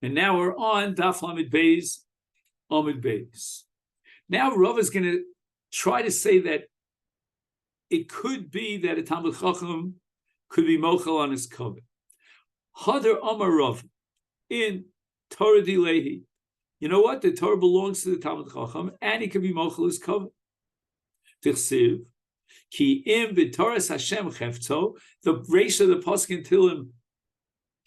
And now we're on Daf Lamed Beis, Amud Beis. Now Rav is going to try to say that it could be that a Talmid Chacham could be mochel on his covet. Hadar Amar Rav in Torah Dilehi. You know what? The Torah belongs to the Talmid Chacham, and he can be mochel his covet. Tichsiv ki im v'Toras Hashem chefto. The Reisha of the Pasuk in Tilim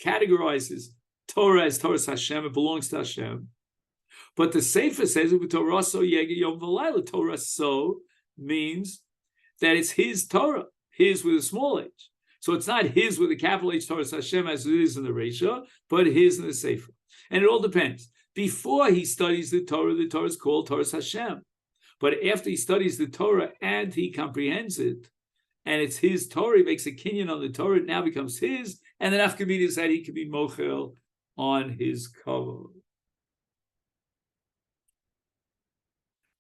categorizes Torah as Toras Hashem. It belongs to Hashem. But the Sefer says Torah so yega yom v'layla. Torah so means that it's his Torah, his with a small h. So it's not his with a capital H, Torah Hashem, as it is in the Reisha, but his in the Sefer. And it all depends. Before he studies the Torah is called Torah Hashem. But after he studies the Torah and he comprehends it, and it's his Torah, he makes a kinyan on the Torah, it now becomes his, and then Afkamid said he can be mochel on his cover.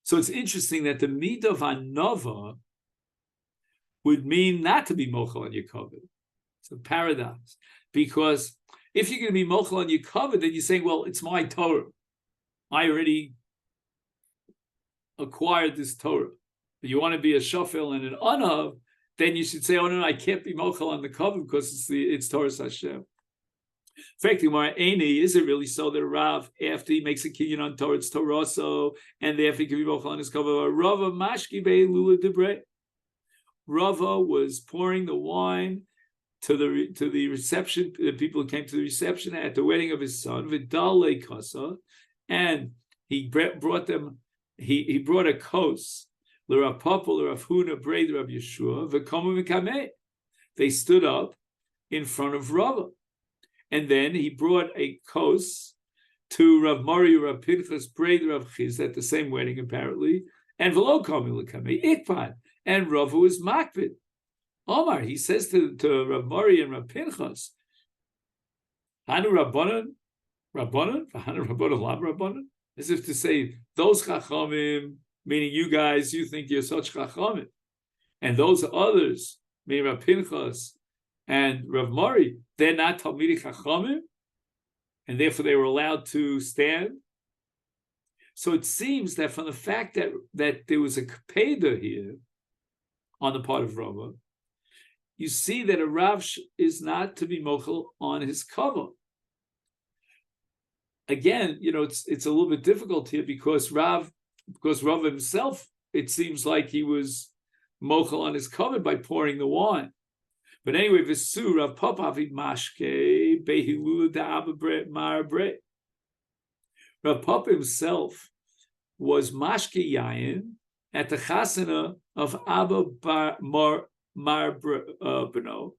So it's interesting that the midah of anova would mean not to be mochel on your cover. It's a paradox. Because if you're going to be mochel on your cover, then you're saying, well, it's my Torah. I already acquired this Torah. But you want to be a shofel and an anav, then you should say, oh no, I can't be mochel on the cover because it's Torah Hashem. Frankly, is it really so that Rav, after he makes a kinyan on Torah, it's Torah so, and therefore he can be mochel on his cover? Rava mashki be lula debre. Rava was pouring the wine to the reception, the people who came to the reception at the wedding of his son, Vidale Kasa, and he brought them. He brought a kos, l'Rav Papa, l'Rav Huna, Brei, l'Rav Yeshua, v'komu v'kamei. They stood up in front of Rava, and then he brought a kos to Rav Mari, Rav Pinchas, Brei, l'Rav Chiz at the same wedding apparently, and v'lo komu l'kamei ikpan, and Rava was makbid. Omar, he says to Rav Mari and Rav Pinchas, Hanu Rabbanan, Hanu Rabbanan, Lam Rabbanan, as if to say, those Chachamim, meaning you guys, you think you're such Chachamim, and those others, meaning Rav Pinchas and Rav Mari, they're not Talmidei Chachamim, and therefore they were allowed to stand. So it seems that from the fact that there was a kapeda here on the part of Rava, you see that a Rav is not to be mochel on his cover. Again, it's a little bit difficult here because Rav himself, it seems like he was mochel on his cover by pouring the wine. But anyway, Visu Rav Papavid Mashke Behilula Da'aba Bre Mar Bre. Rav Papa himself was Mashke Yayin at the chasana of Abba Mar Beno,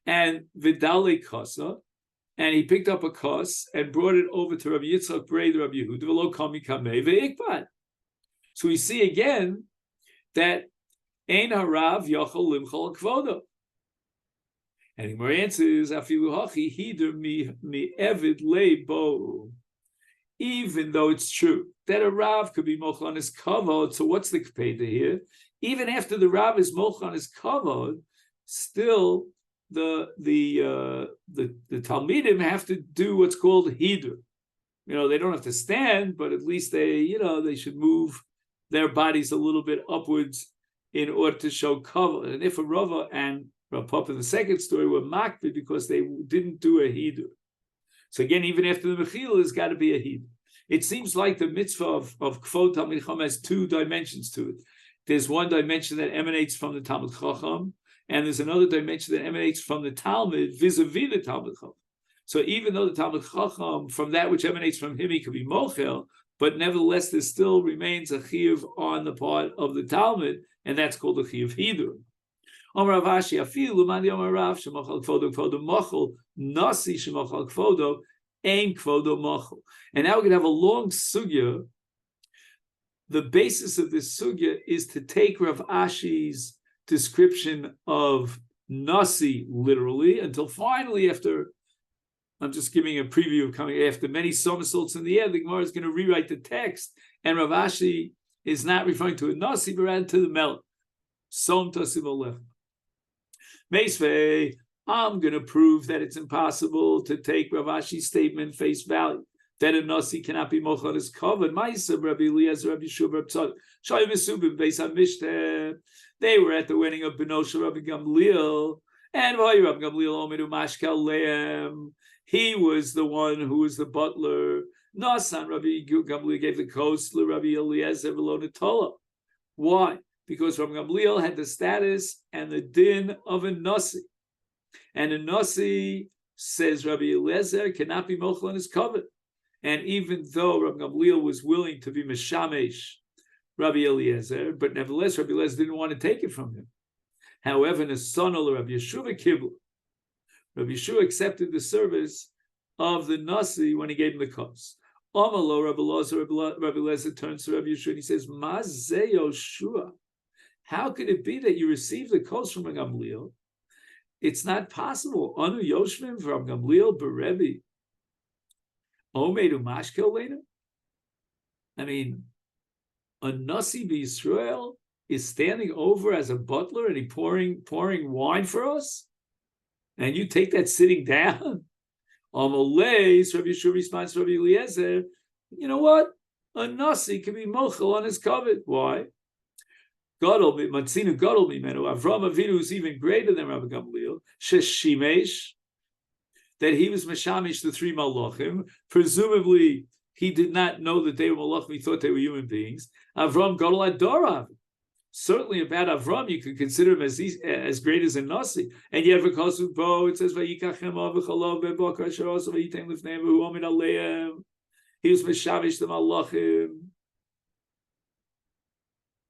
and Vidale Kosa, and he picked up a kos and brought it over to Rabbi Yitzchak Brei, Rabbi Yehuda, v'lo kami kamei ve'ikbad. So we see again that ein harav yachol limchol kvodo. And the more answers afilu hachi hider mi evid leibo. Even though it's true that a Rav could be mochel on his kavod, so what's the kapeda here? Even after the Rav is mochel on his kavod, still the Talmidim have to do what's called hidur. They don't have to stand, but at least they should move their bodies a little bit upwards in order to show kavod. And if a Rava and Rav Papa in the second story were makbid because they didn't do a hidur. So again, even after the Mechila, there's got to be a hidur. It seems like the mitzvah of Kvod Talmid Chacham has two dimensions to it. There's one dimension that emanates from the Talmid Chacham, and there's another dimension that emanates from the Talmud vis-a-vis the Talmid Chacham. So even though the Talmid Chacham, from that which emanates from him, he could be mochel, but nevertheless there still remains a chiyuv on the part of the Talmud, and that's called the chiyuv hidur. Amar Rav Ashi, afilu mandi Amar Rav shemochel kvodo kvodo mochel nasi shemochel kvodo ein kvodo mochel. And now we're going to have a long sugya. The basis of this sugya is to take Rav Ashi's description of nasi literally until finally, after, I'm just giving a preview of coming after many somersaults in the air, the Gemara is going to rewrite the text, and Rav Ashi is not referring to a nasi but rather to the melech. Som tasim olech. Meisvei I'm going to prove that it's impossible to take Rav Ashi's statement face value, that a Nasi cannot be mochel on his covered. Ma'isa Rabbi Eliezer, Rabbi Yeshua, Rabbi Tzad, Shai Mesubim, Beis HaMishter. They were at the wedding of Benosha Rabbi Gamliel, and Rabbi Gamliel Omedu Mashkel Lehem. He was the one who was the butler. Nasan Rabbi Gamliel gave the coast to Rabbi Eliezer Velonatola. Why? Because Rabbi Gamliel had the status and the din of a Nasi. And a Nasi, says Rabbi Eliezer, cannot be mochel on his covet. And even though Rabbi Gamliel was willing to be Meshamesh Rabbi Eliezer, but nevertheless Rabbi Eliezer didn't want to take it from him. However, Nesanol Rabbi Yeshua Kibble, Rabbi Yeshua accepted the service of the Nasi when he gave him the cups. Amalo Rabbi Eliezer turns to Rabbi Yeshua and he says, Mazeh Yoshua, how could it be that you received the cups from Rabbi Gamliel? It's not possible. Anu Yoshvim from Gamliel Berebi. Omedu Mashkel Lena. I mean, a Nasi B'Yisrael is standing over as a butler and he pouring wine for us, and you take that sitting down. Amalei, Rabbi Yeshua responds to Rabbi Eliezer, you know what? A Nasi can be mochel on his covet. Why? Matzinu Gadol Mimenu. Avram Avinu is even greater than Rabbi Gamliel. Sheshimesh, that he was Meshamish the three Malachim. Presumably, he did not know that they were Malachim. He thought they were human beings. Avram Gadol Adorav. Certainly about Avram, you could consider him as great as a Nasi. And yet, Bo, it says, he was Meshamish the Malachim.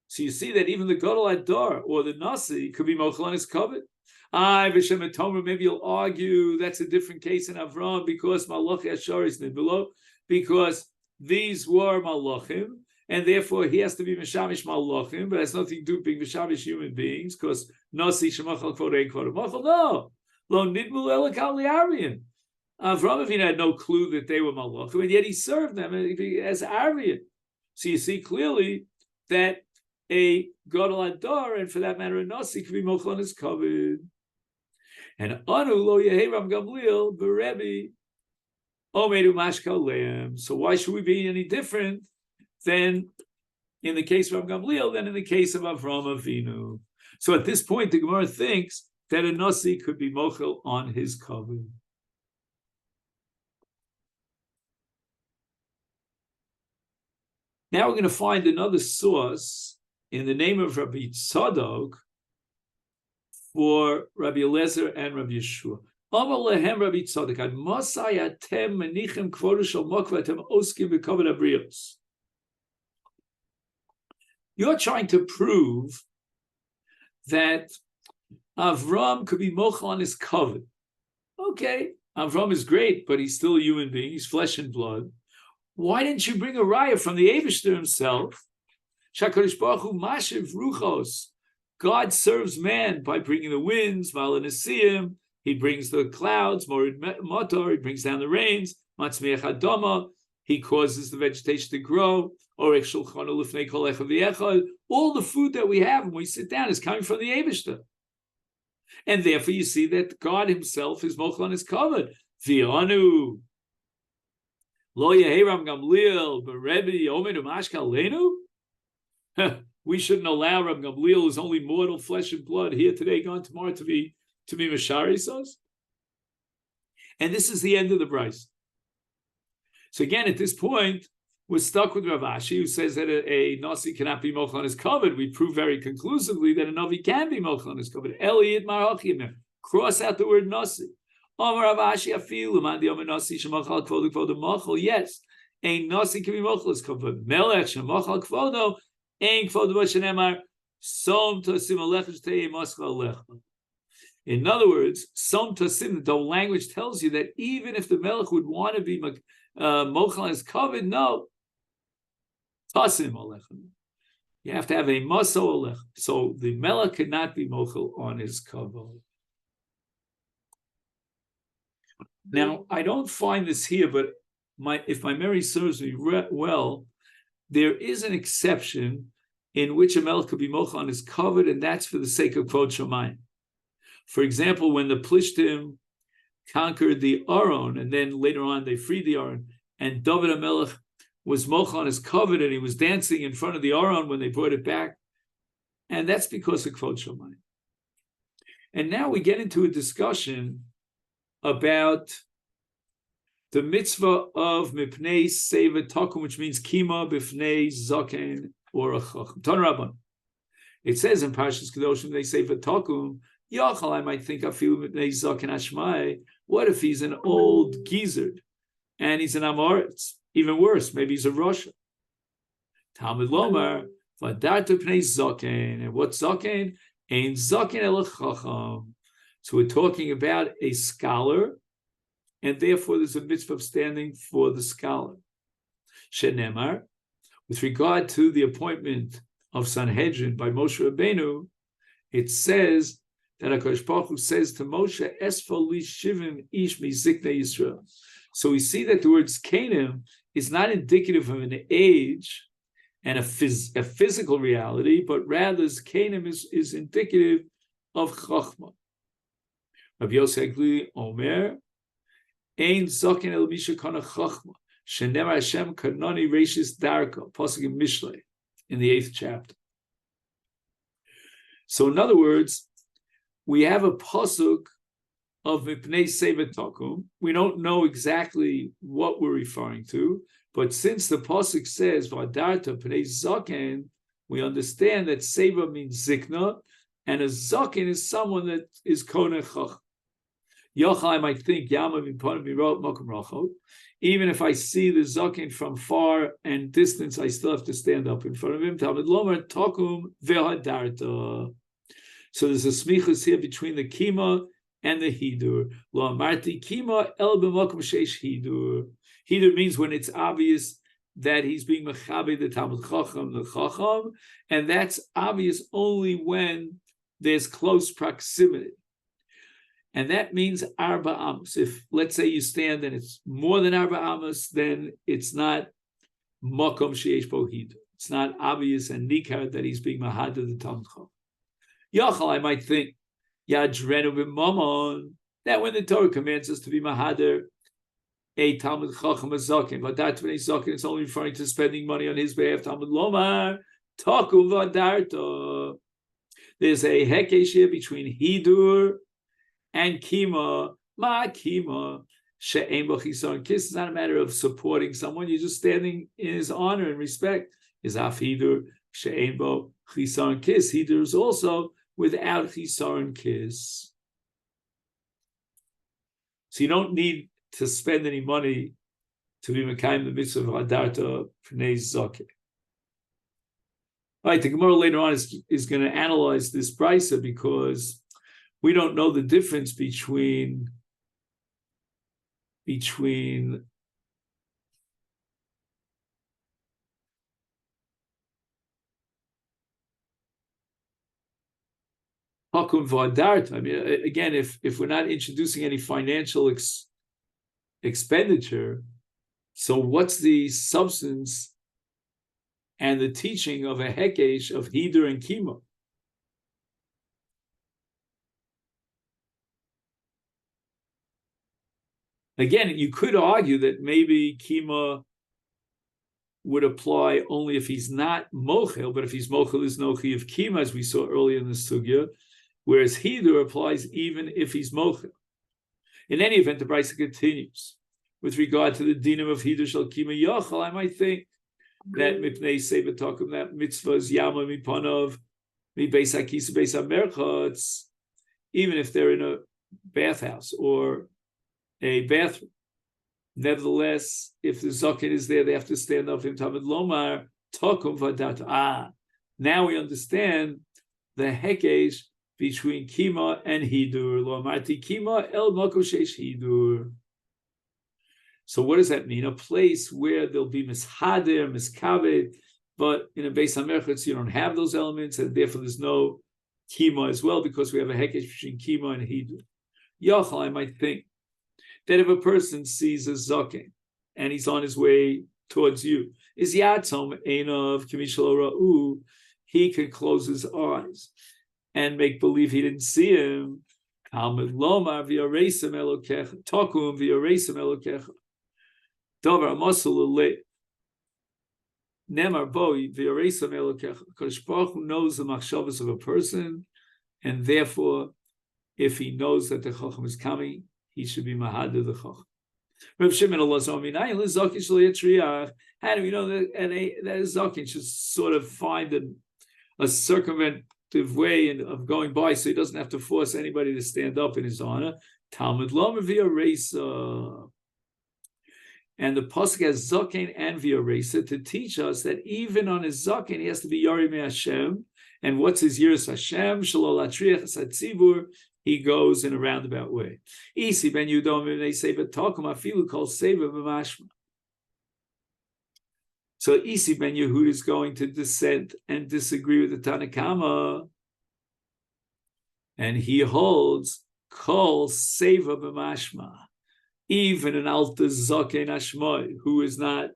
So you see that even the Gadol Adar or the Nasi could be mochel on his covet. Maybe you'll argue that's a different case in Avram because Malachi Ashar is Nibulo, because these were Malachim, and therefore he has to be Meshamish Malachim, but has nothing to do with being Meshamish human beings, because Nasi Shemachal Kvod Ein Kvod Machal. No, Lo Nidbul Elakal Li'Aryan. Avram Avinu had no clue that they were Malachim, and yet he served them as Aryan. So you see clearly that a Gadol Adar, and for that matter, a Nasi could be mochel on his covet. And Anu lo Yehei Rabbi Gamliel Berebi Omedu Mashkel Lehem. So why should we be any different than in the case of Rabbi Gamliel than in the case of Avram Avinu? So at this point, the Gemara thinks that a Nasi could be mochel on his covet. Now we're going to find another source in the name of Rabbi Tzadok for Rabbi Eliezer and Rabbi Yeshua. Amar lehem Rabbi Tzadok, ad masai atem menichem kvodu shel mokva atem oskim b'kavod habrios. You're trying to prove that Avram could be mochel on his kavod. Okay, Avram is great, but he's still a human being. He's flesh and blood. Why didn't you bring a raya from the Eibishter himself? Shakadosh Baruch Hu mashiv ruchos. God serves man by bringing the winds, Malanisiyim. He brings the clouds, Morid Motor. He brings down the rains, Matzmiach Adama. He causes the vegetation to grow. Orech Shulchanu Lifnei Kol Echad V'Echad. All the food that we have when we sit down is coming from the Eibishter. And therefore you see that God himself is mochel on his kavod. V'Anu. Lo Yehiram Gamliel Berebi Omedu Mashkal Lenu. We shouldn't allow Rabbi Gamliel, who's only mortal flesh and blood, here today, gone tomorrow, to be Masharisos. And this is the end of the Bryce. So again, at this point, we're stuck with Rav Ashi, who says that a Nasi cannot be mochel on his kavod. We prove very conclusively that a Navi can be mochel on his kavod. Eliyit Marachim. Cross out the word Nasi. Amar Rav Ashi afilu man di Amar Nasi shemachal kvodu kvodu mochel. Yes, a Nasi can be mochel his kavod. Melech shemachal kvodo. In other words, some tasim, the language tells you that even if the melech would want to be mochel on his kavod, no, tasim alechem. You have to have a maso alechem. So the melech cannot be mochel on his kavod. Now, I don't find this here, but if my memory serves me well, there is an exception in which a melech could be mochel on his kavod, and that's for the sake of kvod shamayim. For example, when the Plishtim conquered the Aron, and then later on they freed the Aron, and David HaMelech was mochel on his covet, and he was dancing in front of the Aron when they brought it back. And that's because of Kvod Shamayim. And now we get into a discussion about the mitzvah of Mipnei Seva Takum, which means Kima Bifnei Zaken or a Chacham. Ton Rabban. It says in Parshas Kedoshim, they say Takum, Yachal, I might think, I feel Mipnei Zaken Ashmai. What if he's an old geezer and he's an Amoritz? Even worse, maybe he's a Russia. Talmud Lomar, Vadarta Pnei Zaken. And what's Zaken? Ein Zaken El Chacham. So we're talking about a scholar, and therefore there's a mitzvah of standing for the scholar. Shenemar, with regard to the appointment of Sanhedrin by Moshe Rabbeinu, it says that HaKadosh Baruch Hu says to Moshe, Esfo li shivim ish mi ziknei Yisrael. So we see that the word Zkanim is not indicative of an age and a physical reality, but rather Zkanim is indicative of Chachma. Rabbi Yosef Egli Omer, Ein Zaken el Misha Kana Chachma, Shenemar Hashem Kanoni Reishis Darka, Pasuk in Mishlei, in the 8th chapter. So in other words, we have a pasuk of Mipnei Seva Takum. We don't know exactly what we're referring to, but since the pasuk says Vadarta Pnei Zaken, we understand that Seva means Zikna, and a Zaken is someone that is Koneh Chach. Yochai, I might think Yama Mipon Mirot Mokum Rachot. Even if I see the Zaken from far and distance, I still have to stand up in front of him. Talmud Lomer Takum Vehadarta. So there's a smichus here between the kima and the hidur. Lo amarti kima el b'mokum sheish hidur. Hidur means when it's obvious that he's being mechabe the Talmud Chacham, the Chacham, and that's obvious only when there's close proximity. And that means arba amos. If, let's say, you stand and it's more than arba amos, then it's not mokum sheish bo hidur. It's not obvious and nikar that he's being mahad the Talmud Chacham. Yachal, I might think, Yadrenu b'mamon, that when the Torah commands us to be mahader, a Talmud Chacham Zaken, Vadat Pnei Zaken, it's only referring to spending money on his behalf. Talmud Lomar, Taku Vadarta. There's a hekesh here between Hidur and Kima, Ma Kima, She'em Bo Chisaron Kiss. It's not a matter of supporting someone, you're just standing in his honor and respect. Is Af Hidur, She'em Bo Chisaron Kiss. Hidur is also without Chisaron Kiss. So you don't need to spend any money to be Mekayim the mitzvah of Hadarta Pnei Zaken. All right, the Gemara later on is going to analyze this brisa because we don't know the difference between Hakum v'adart. I mean, again, if we're not introducing any financial expenditure, so what's the substance and the teaching of a hekesh of hidur and kima? Again, you could argue that maybe kima would apply only if he's not mochel, but if he's mochel, there's no chi of kima, as we saw earlier in the sugya, whereas hidur applies even if he's mochel. In any event, the brisa continues. With regard to the dinam of hidur shel kima yachal, I might think that mipnei seva takum, that mitzvah is yama mipanov mi beis hakisa beis hamerchatz, even if they're in a bathhouse or a bathroom. Nevertheless, if the zaken is there, they have to stand up in Talmud Lomar takum vadat. Now we understand the hekesh between kima and hidur. Lo amarti kima el makom sheish hidur. So what does that mean? A place where there'll be mishader, miskaved, but in a Beis HaMerchatz you don't have those elements, and therefore there's no kima as well, because we have a hekesh between kima and hidur. Yachal, I might think that if a person sees a zaken and he's on his way towards you, is yatzom einav kimishal ra'u, he can close his eyes and make believe he didn't see him, Talmud lomar v'yareisem elokecha tokum v'yareisem elokecha davar masul le nemar bo v'yareisem elokecha. Kodesh Baruch Hu knows the machshavas of a person, and therefore, if he knows that the chacham is coming, he should be mahadeh the chacham. Rav Shimon Elazar minayin lezakin shel yatriach. How do we know that a zakin should sort of find a circumventive way of going by, so he doesn't have to force anybody to stand up in his honor? Talmud lomar v'yareisa. And the pasuk has zaken and v'yareisa to teach us that even on his zaken he has to be yarei me Hashem. And what's his yiras Hashem? Shelo latriach hatzibur. He goes in a roundabout way. Isi ben Yudom they say v'tokum afilu kol seva b'mashma. So Isi ben Yehud is going to dissent and disagree with the Tanakama, and he holds kol seva b'mashma. Even an alta zaken ashmoy, who is not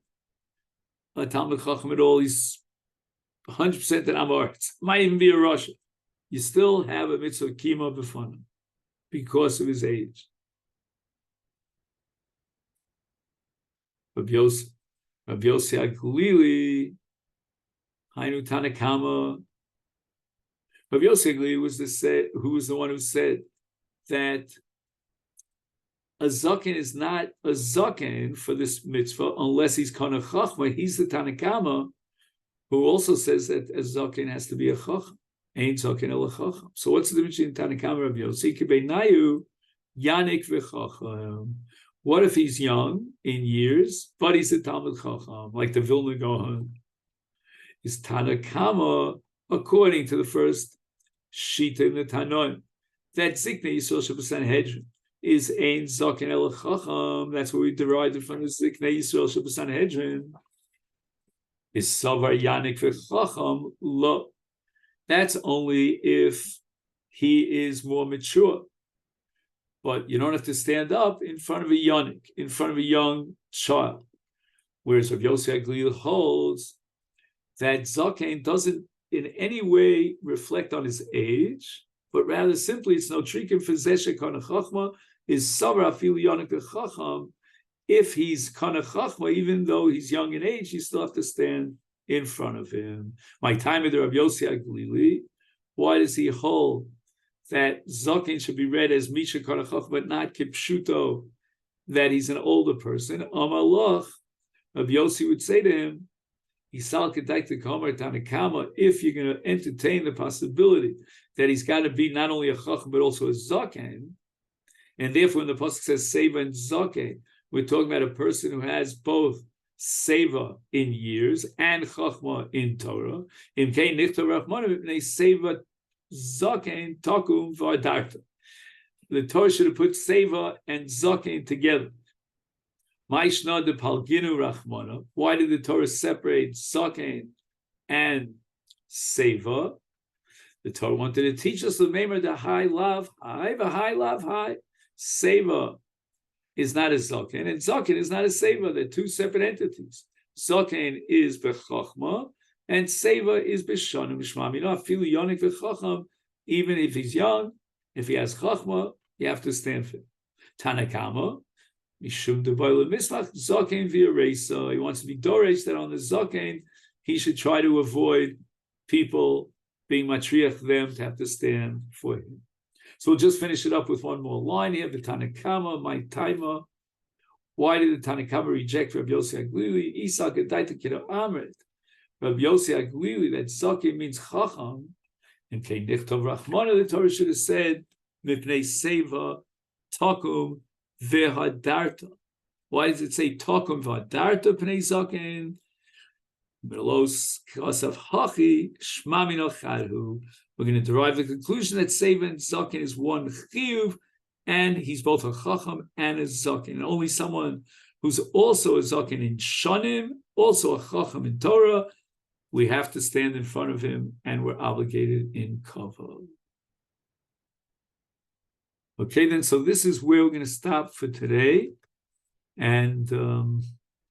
a Talmud Chacham at all, he's 100% an Amoritz, might even be a Russian. You still have a mitzvah kima b'fana because of his age. Rabbi Yossi Aglili, Hainu Tanakama. Rabbi Yossi Aglili who was the one who said that a zaken is not a zaken for this mitzvah unless he's kana chachma. He's the Tanakama who also says that a zaken has to be a chacham. Ain't zaken el chacham. So what's the difference between Tanakama and Rabbi Yossi? Kibeinayu yanik v'chacham. What if he's young in years, but he's a Talmud Chacham, like the Vilna Gaon? Is Tanakama, according to the first Shita in the Tanoim, that Zikna Yisrael Shabbasan is Ein Zaken El Chacham. That's where we derived it from the Zikna Yisrael Shabbasan. Is Savar Yanik V'Chacham Lo. That's only if he is more mature. But you don't have to stand up in front of a yonik, in front of a young child. Whereas Rav Yossi Aglil holds that Zaken doesn't in any way reflect on his age, but rather simply it's no trikim for Zeshe Kana Chachma, is Sabra Afil Yonik Chacham. If he's Kana Chachma, even though he's young in age, you still have to stand in front of him. My time with Rav Yossi Aglili, why does he hold that Zaken should be read as Misha Karachach, but not Kipshuto, that he's an older person? Amalach, Rabbi Yossi would say to him, Isal Kedaik Kamer Tanakama, if you're going to entertain the possibility that he's got to be not only a Chacham, but also a Zaken, and therefore when the Pasuk says Seva and Zaken, we're talking about a person who has both Seva in years and Chachma in Torah. In Kain Nichta Rachmanav, they Seva Zaken Takum V'Adarta. The Torah should have put Seva and Zaken together. Ma'ishna de Palginu Rachmana. Why did the Torah separate Zaken and Seva? The Torah wanted to teach us the Meimer the high love high, the high love high. Seva is not a Zaken, and Zaken is not a Seva. They're two separate entities. Zaken is Bechachma, and Seva is B'Shana Mishmam. You know, Afilu Yonik V'Chacham, even if he's young, if he has Chachma, you have to stand for him. Tanakama, Mishum Debayla Mismach, Zaken V'Yareisa. He wants to be Doresh that on the Zaken, he should try to avoid people being Matriach them to have to stand for him. So we'll just finish it up with one more line here. The Tanakama, my Taima. Why did the Tanakama reject Rabbi Yossi Aglili? Isa Gedaita Kira Amrit. Rabbi Yossi Aglili, that Zaken means Chacham. And Kei Nichtov Rachmana, the Torah should have said, Mipnei Seva, Takum, Vehadarta. Why does it say Takum, Vehadarta, Pnei Zaken? Melos Kasav Hachi, Shmamino Chadhu. We're going to derive the conclusion that Seva and Zaken is one Chiyuv, and he's both a Chacham and a Zaken. And only someone who's also a Zaken in Shanim, also a Chacham in Torah, we have to stand in front of him, and we're obligated in Kavod. Okay, then, so this is where we're going to stop for today. And